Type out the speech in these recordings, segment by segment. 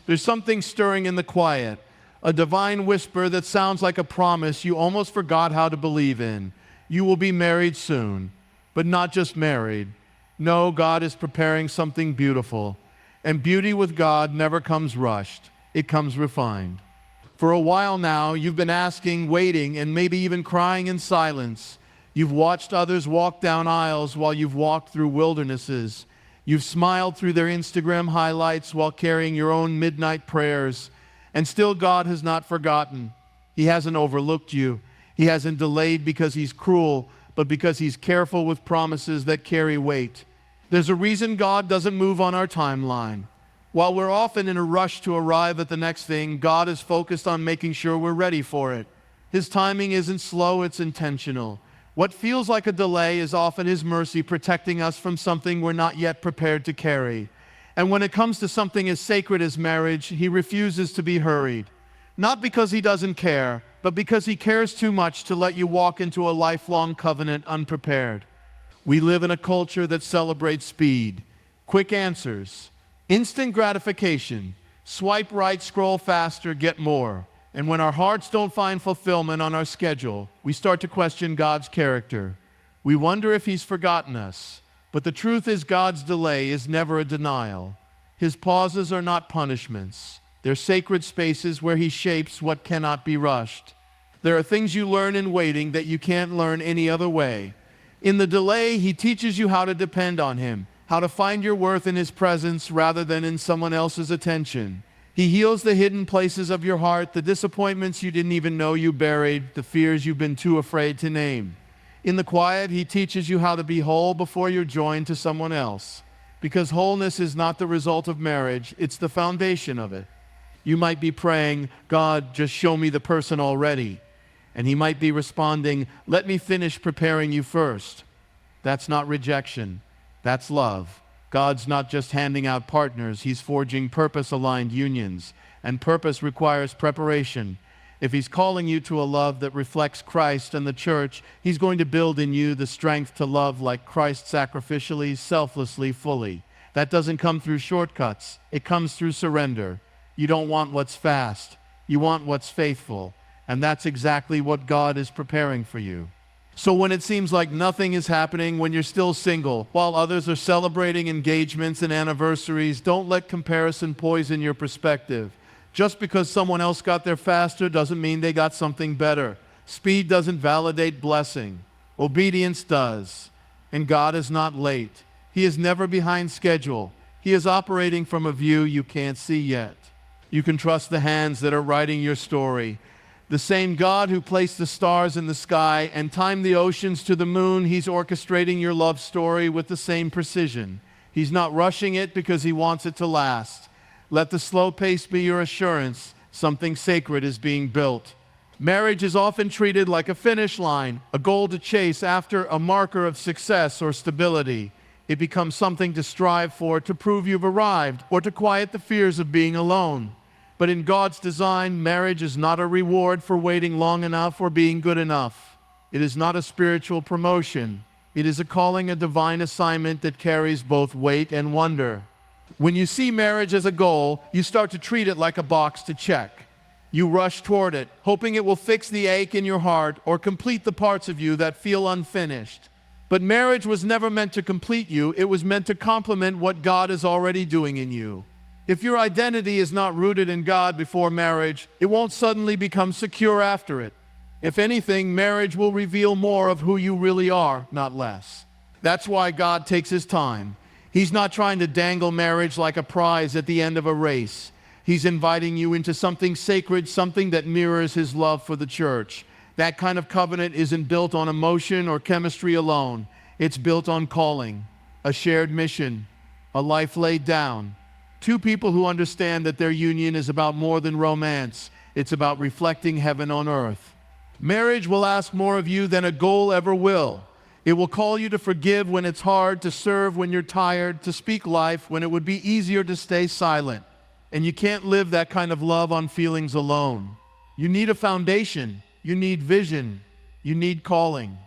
There's something stirring in the quiet, a divine whisper that sounds like a promise you almost forgot how to believe in. You will be married soon, but not just married. No, God is preparing something beautiful. And beauty with God never comes rushed. It comes refined. For a while now, you've been asking, waiting, and maybe even crying in silence. You've watched others walk down aisles while you've walked through wildernesses. You've smiled through their Instagram highlights while carrying your own midnight prayers. And still God has not forgotten. He hasn't overlooked you. He hasn't delayed because He's cruel, but because He's careful with promises that carry weight. There's a reason God doesn't move on our timeline. While we're often in a rush to arrive at the next thing, God is focused on making sure we're ready for it. His timing isn't slow, it's intentional. What feels like a delay is often His mercy protecting us from something we're not yet prepared to carry. And when it comes to something as sacred as marriage, He refuses to be hurried. Not because He doesn't care, but because He cares too much to let you walk into a lifelong covenant unprepared. We live in a culture that celebrates speed, quick answers, instant gratification, swipe right, scroll faster, get more. And when our hearts don't find fulfillment on our schedule, we start to question God's character. We wonder if He's forgotten us. But the truth is, God's delay is never a denial. His pauses are not punishments. They're sacred spaces where He shapes what cannot be rushed. There are things you learn in waiting that you can't learn any other way. In the delay, He teaches you how to depend on Him, how to find your worth in His presence rather than in someone else's attention. He heals the hidden places of your heart, the disappointments you didn't even know you buried, the fears you've been too afraid to name. In the quiet, He teaches you how to be whole before you're joined to someone else. Because wholeness is not the result of marriage, it's the foundation of it. You might be praying, God, just show me the person already. And He might be responding, let me finish preparing you first. That's not rejection. That's love. God's not just handing out partners. He's forging purpose-aligned unions. And purpose requires preparation. If He's calling you to a love that reflects Christ and the church, He's going to build in you the strength to love like Christ sacrificially, selflessly, fully. That doesn't come through shortcuts. It comes through surrender. You don't want what's fast. You want what's faithful. And that's exactly what God is preparing for you. So when it seems like nothing is happening, when you're still single, while others are celebrating engagements and anniversaries, don't let comparison poison your perspective. Just because someone else got there faster doesn't mean they got something better. Speed doesn't validate blessing. Obedience does. And God is not late. He is never behind schedule. He is operating from a view you can't see yet. You can trust the hands that are writing your story. The same God who placed the stars in the sky and timed the oceans to the moon, He's orchestrating your love story with the same precision. He's not rushing it because He wants it to last. Let the slow pace be your assurance something sacred is being built. Marriage is often treated like a finish line, a goal to chase after, a marker of success or stability. It becomes something to strive for, to prove you've arrived, or to quiet the fears of being alone. But in God's design, marriage is not a reward for waiting long enough or being good enough. It is not a spiritual promotion. It is a calling, a divine assignment that carries both weight and wonder. When you see marriage as a goal, you start to treat it like a box to check. You rush toward it, hoping it will fix the ache in your heart or complete the parts of you that feel unfinished. But marriage was never meant to complete you. It was meant to complement what God is already doing in you. If your identity is not rooted in God before marriage, it won't suddenly become secure after it. If anything, marriage will reveal more of who you really are, not less. That's why God takes His time. He's not trying to dangle marriage like a prize at the end of a race. He's inviting you into something sacred, something that mirrors His love for the church. That kind of covenant isn't built on emotion or chemistry alone. It's built on calling, a shared mission, a life laid down. Two people who understand that their union is about more than romance. It's about reflecting heaven on earth. Marriage will ask more of you than a goal ever will. It will call you to forgive when it's hard, to serve when you're tired, to speak life when it would be easier to stay silent. And you can't live that kind of love on feelings alone. You need a foundation. You need vision. You need calling.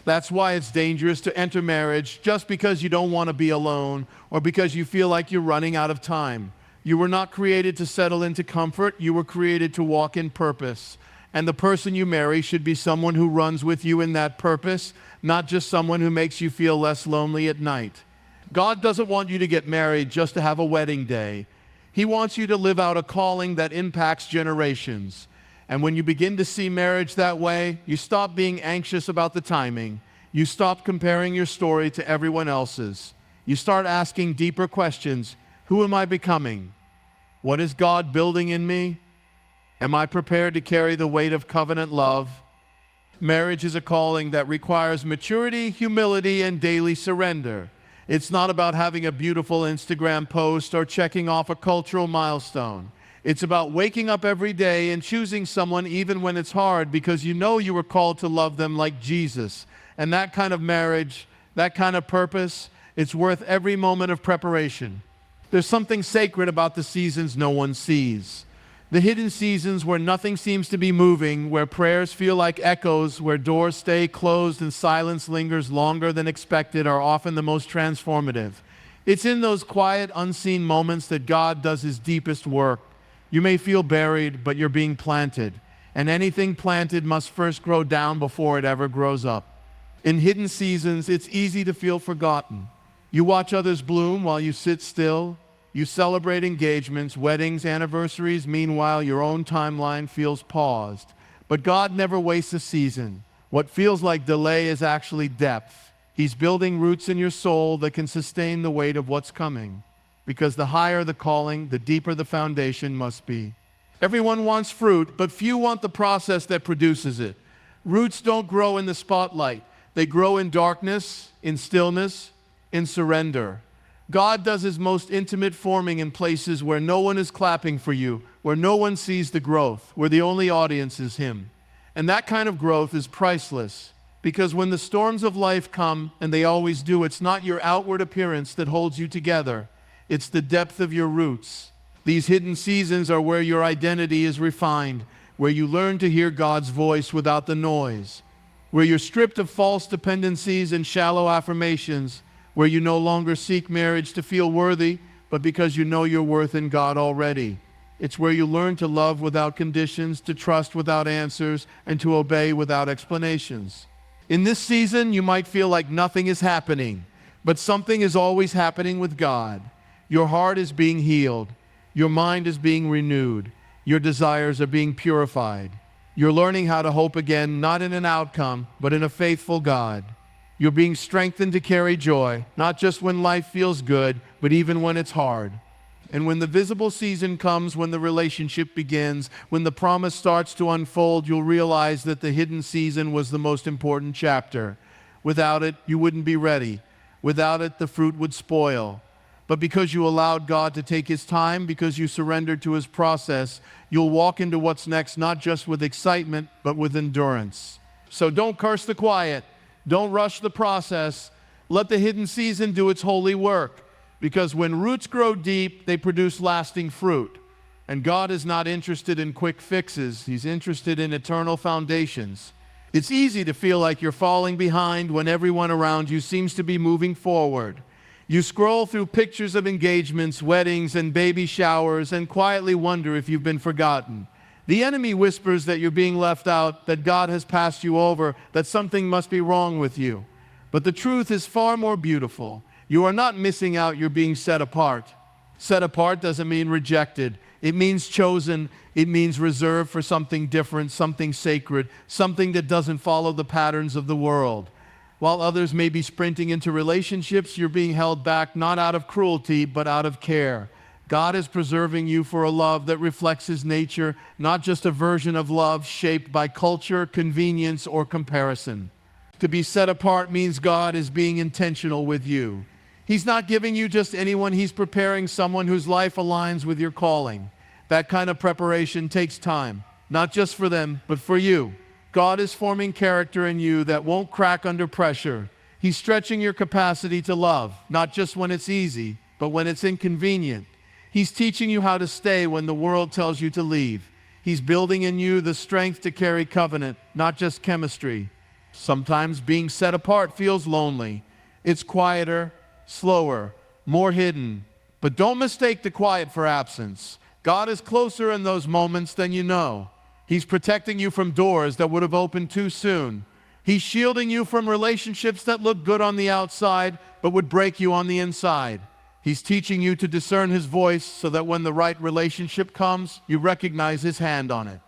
That's why it's dangerous to enter marriage just because you don't want to be alone or because you feel like you're running out of time. You were not created to settle into comfort. You were created to walk in purpose. And the person you marry should be someone who runs with you in that purpose, not just someone who makes you feel less lonely at night. God doesn't want you to get married just to have a wedding day. He wants you to live out a calling that impacts generations. And when you begin to see marriage that way, you stop being anxious about the timing. You stop comparing your story to everyone else's. You start asking deeper questions. Who am I becoming? What is God building in me? Am I prepared to carry the weight of covenant love? Marriage is a calling that requires maturity, humility, and daily surrender. It's not about having a beautiful Instagram post or checking off a cultural milestone. It's about waking up every day and choosing someone even when it's hard, because you know you were called to love them like Jesus. And that kind of marriage, that kind of purpose, it's worth every moment of preparation. There's something sacred about the seasons no one sees. The hidden seasons where nothing seems to be moving, where prayers feel like echoes, where doors stay closed and silence lingers longer than expected, are often the most transformative. It's in those quiet, unseen moments that God does His deepest work. You may feel buried, but you're being planted. And anything planted must first grow down before it ever grows up. In hidden seasons, it's easy to feel forgotten. You watch others bloom while you sit still. You celebrate engagements, weddings, anniversaries. Meanwhile, your own timeline feels paused. But God never wastes a season. What feels like delay is actually depth. He's building roots in your soul that can sustain the weight of what's coming. Because the higher the calling, the deeper the foundation must be. Everyone wants fruit, but few want the process that produces it. Roots don't grow in the spotlight. They grow in darkness, in stillness, in surrender. God does His most intimate forming in places where no one is clapping for you, where no one sees the growth, where the only audience is Him. And that kind of growth is priceless, because when the storms of life come, and they always do, it's not your outward appearance that holds you together. It's the depth of your roots. These hidden seasons are where your identity is refined, where you learn to hear God's voice without the noise, where you're stripped of false dependencies and shallow affirmations, where you no longer seek marriage to feel worthy, but because you know your worth in God already. It's where you learn to love without conditions, to trust without answers, and to obey without explanations. In this season, you might feel like nothing is happening, but something is always happening with God. Your heart is being healed. Your mind is being renewed. Your desires are being purified. You're learning how to hope again, not in an outcome, but in a faithful God. You're being strengthened to carry joy, not just when life feels good, but even when it's hard. And when the visible season comes, when the relationship begins, when the promise starts to unfold, you'll realize that the hidden season was the most important chapter. Without it, you wouldn't be ready. Without it, the fruit would spoil. But because you allowed God to take His time, because you surrendered to His process, you'll walk into what's next not just with excitement, but with endurance. So don't curse the quiet. Don't rush the process. Let the hidden season do its holy work. Because when roots grow deep, they produce lasting fruit. And God is not interested in quick fixes. He's interested in eternal foundations. It's easy to feel like you're falling behind when everyone around you seems to be moving forward. You scroll through pictures of engagements, weddings, and baby showers and quietly wonder if you've been forgotten. The enemy whispers that you're being left out, that God has passed you over, that something must be wrong with you. But the truth is far more beautiful. You are not missing out, you're being set apart. Set apart doesn't mean rejected. It means chosen. It means reserved for something different, something sacred, something that doesn't follow the patterns of the world. While others may be sprinting into relationships, you're being held back not out of cruelty, but out of care. God is preserving you for a love that reflects His nature, not just a version of love shaped by culture, convenience, or comparison. To be set apart means God is being intentional with you. He's not giving you just anyone. He's preparing someone whose life aligns with your calling. That kind of preparation takes time, not just for them, but for you. God is forming character in you that won't crack under pressure. He's stretching your capacity to love, not just when it's easy, but when it's inconvenient. He's teaching you how to stay when the world tells you to leave. He's building in you the strength to carry covenant, not just chemistry. Sometimes being set apart feels lonely. It's quieter, slower, more hidden, But don't mistake the quiet for absence. God is closer in those moments than you know. He's protecting you from doors that would have opened too soon. He's shielding you from relationships that look good on the outside, but would break you on the inside. He's teaching you to discern His voice so that when the right relationship comes, you recognize His hand on it.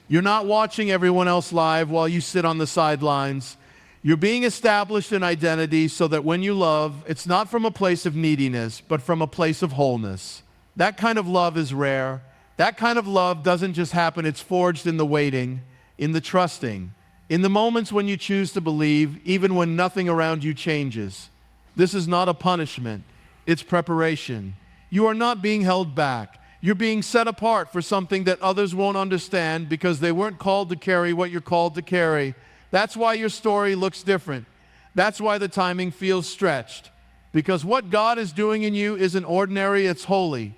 You're not watching everyone else live while you sit on the sidelines. You're being established in identity so that when you love, it's not from a place of neediness, but from a place of wholeness. That kind of love is rare. That kind of love doesn't just happen. It's forged in the waiting, in the trusting, in the moments when you choose to believe, even when nothing around you changes. This is not a punishment. It's preparation. You are not being held back. You're being set apart for something that others won't understand because they weren't called to carry what you're called to carry. That's why your story looks different. That's why the timing feels stretched. Because what God is doing in you isn't ordinary, it's holy.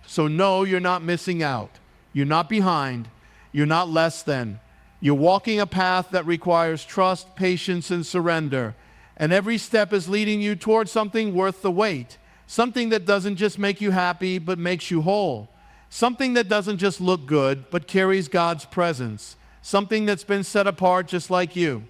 So no, you're not missing out. You're not behind. You're not less than. You're walking a path that requires trust, patience, and surrender. And every step is leading you towards something worth the wait. Something that doesn't just make you happy, but makes you whole. Something that doesn't just look good, but carries God's presence. Something that's been set apart just like you.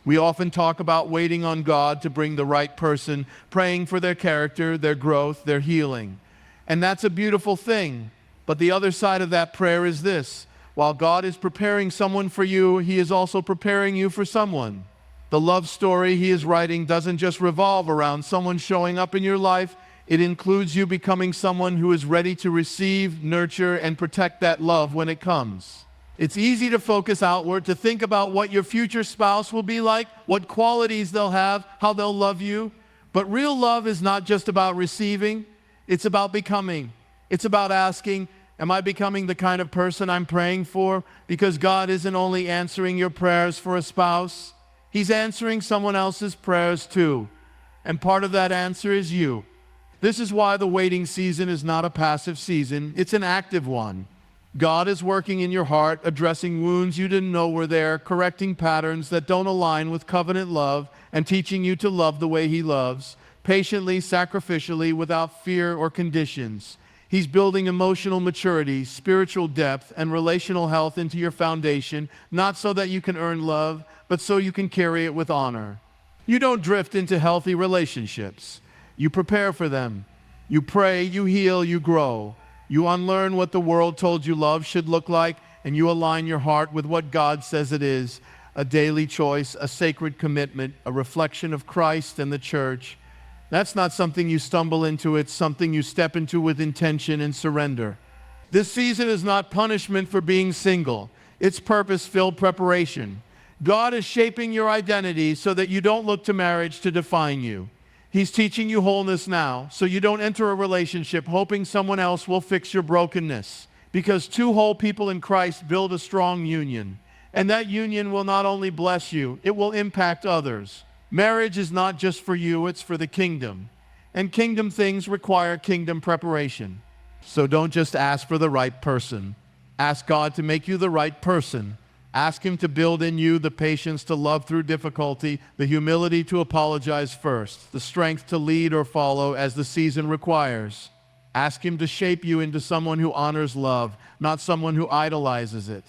We often talk about waiting on God to bring the right person, praying for their character, their growth, their healing. And that's a beautiful thing. But the other side of that prayer is this. While God is preparing someone for you, He is also preparing you for someone. The love story He is writing doesn't just revolve around someone showing up in your life. It includes you becoming someone who is ready to receive, nurture, and protect that love when it comes. It's easy to focus outward, to think about what your future spouse will be like, what qualities they'll have, how they'll love you. But real love is not just about receiving, it's about becoming. It's about asking, am I becoming the kind of person I'm praying for? Because God isn't only answering your prayers for a spouse, He's answering someone else's prayers too. And part of that answer is you. This is why the waiting season is not a passive season, it's an active one. God is working in your heart, addressing wounds you didn't know were there, correcting patterns that don't align with covenant love, and teaching you to love the way He loves, patiently, sacrificially, without fear or conditions. He's building emotional maturity, spiritual depth, and relational health into your foundation, not so that you can earn love, but so you can carry it with honor. You don't drift into healthy relationships. You prepare for them. You pray, you heal, you grow. You unlearn what the world told you love should look like, and you align your heart with what God says it is, a daily choice, a sacred commitment, a reflection of Christ and the church. That's not something you stumble into, it's something you step into with intention and surrender. This season is not punishment for being single. It's purpose-filled preparation. God is shaping your identity so that you don't look to marriage to define you. He's teaching you wholeness now, so you don't enter a relationship hoping someone else will fix your brokenness. Because two whole people in Christ build a strong union. And that union will not only bless you, it will impact others. Marriage is not just for you, it's for the kingdom. And kingdom things require kingdom preparation. So don't just ask for the right person. Ask God to make you the right person. Ask Him to build in you the patience to love through difficulty, the humility to apologize first, the strength to lead or follow as the season requires. Ask Him to shape you into someone who honors love, not someone who idolizes it.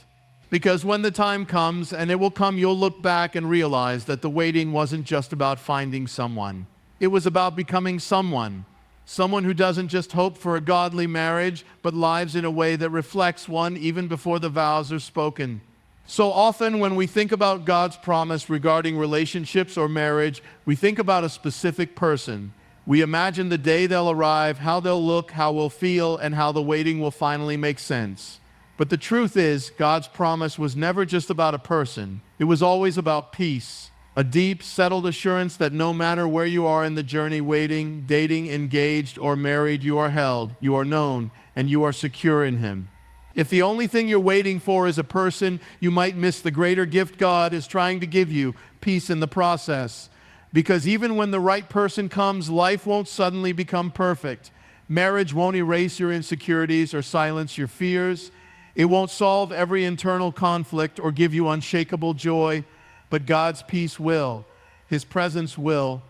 Because when the time comes, and it will come, you'll look back and realize that the waiting wasn't just about finding someone. It was about becoming someone. Someone who doesn't just hope for a godly marriage, but lives in a way that reflects one even before the vows are spoken. So often when we think about God's promise regarding relationships or marriage, we think about a specific person. We imagine the day they'll arrive, how they'll look, how we'll feel, and how the waiting will finally make sense. But the truth is, God's promise was never just about a person. It was always about peace, a deep, settled assurance that no matter where you are in the journey, waiting, dating, engaged, or married, you are held, you are known, and you are secure in Him. If the only thing you're waiting for is a person, you might miss the greater gift God is trying to give you, peace in the process. Because even when the right person comes, life won't suddenly become perfect. Marriage won't erase your insecurities or silence your fears. It won't solve every internal conflict or give you unshakable joy, but God's peace will. His presence will.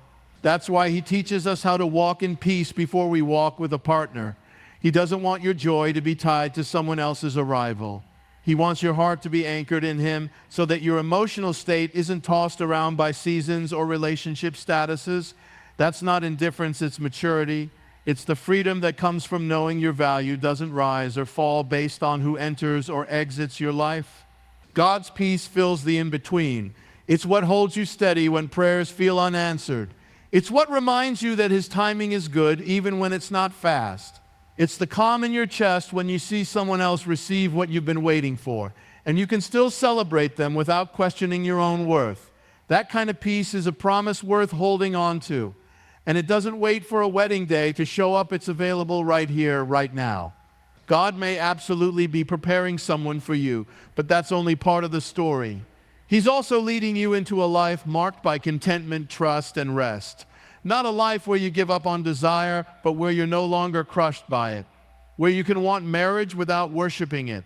That's why he teaches us how to walk in peace before we walk with a partner. He doesn't want your joy to be tied to someone else's arrival. He wants your heart to be anchored in him so that your emotional state isn't tossed around by seasons or relationship statuses. That's not indifference, it's maturity. It's the freedom that comes from knowing your value doesn't rise or fall based on who enters or exits your life. God's peace fills the in-between. It's what holds you steady when prayers feel unanswered. It's what reminds you that his timing is good even when it's not fast. It's the calm in your chest when you see someone else receive what you've been waiting for, and you can still celebrate them without questioning your own worth. That kind of peace is a promise worth holding on to, and it doesn't wait for a wedding day to show up. It's available right here, right now. God may absolutely be preparing someone for you, but that's only part of the story. He's also leading you into a life marked by contentment, trust, and rest. Not a life where you give up on desire, but where you're no longer crushed by it. Where you can want marriage without worshiping it.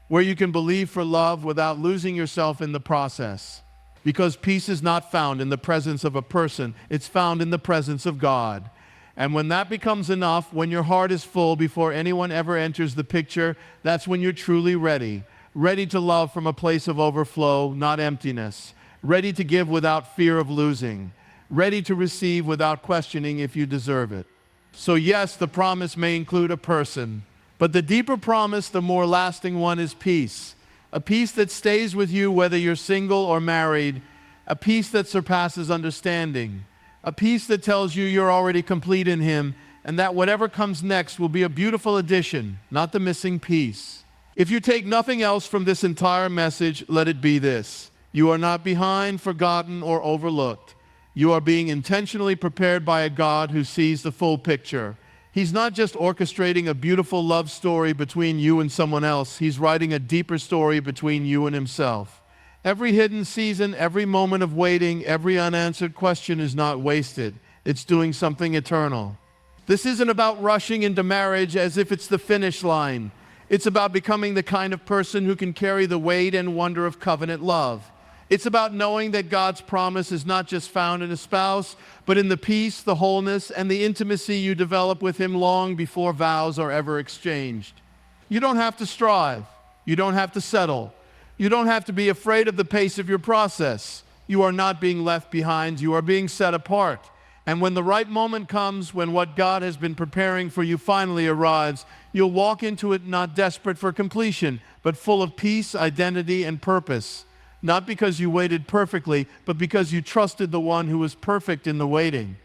Where you can believe for love without losing yourself in the process. Because peace is not found in the presence of a person, it's found in the presence of God. And when that becomes enough, when your heart is full before anyone ever enters the picture, that's when you're truly ready. Ready to love from a place of overflow, not emptiness. Ready to give without fear of losing. Ready to receive without questioning if you deserve it. So yes, the promise may include a person, but the deeper promise, the more lasting one, is peace. A peace that stays with you whether you're single or married. A peace that surpasses understanding. A peace that tells you you're already complete in him and that whatever comes next will be a beautiful addition, not the missing piece. If you take nothing else from this entire message, let it be this. You are not behind, forgotten, or overlooked. You are being intentionally prepared by a God who sees the full picture. He's not just orchestrating a beautiful love story between you and someone else. He's writing a deeper story between you and himself. Every hidden season, every moment of waiting, every unanswered question is not wasted. It's doing something eternal. This isn't about rushing into marriage as if it's the finish line. It's about becoming the kind of person who can carry the weight and wonder of covenant love. It's about knowing that God's promise is not just found in a spouse, but in the peace, the wholeness, and the intimacy you develop with him long before vows are ever exchanged. You don't have to strive. You don't have to settle. You don't have to be afraid of the pace of your process. You are not being left behind. You are being set apart. And when the right moment comes, when what God has been preparing for you finally arrives, you'll walk into it not desperate for completion, but full of peace, identity, and purpose. Not because you waited perfectly, but because you trusted the one who was perfect in the waiting.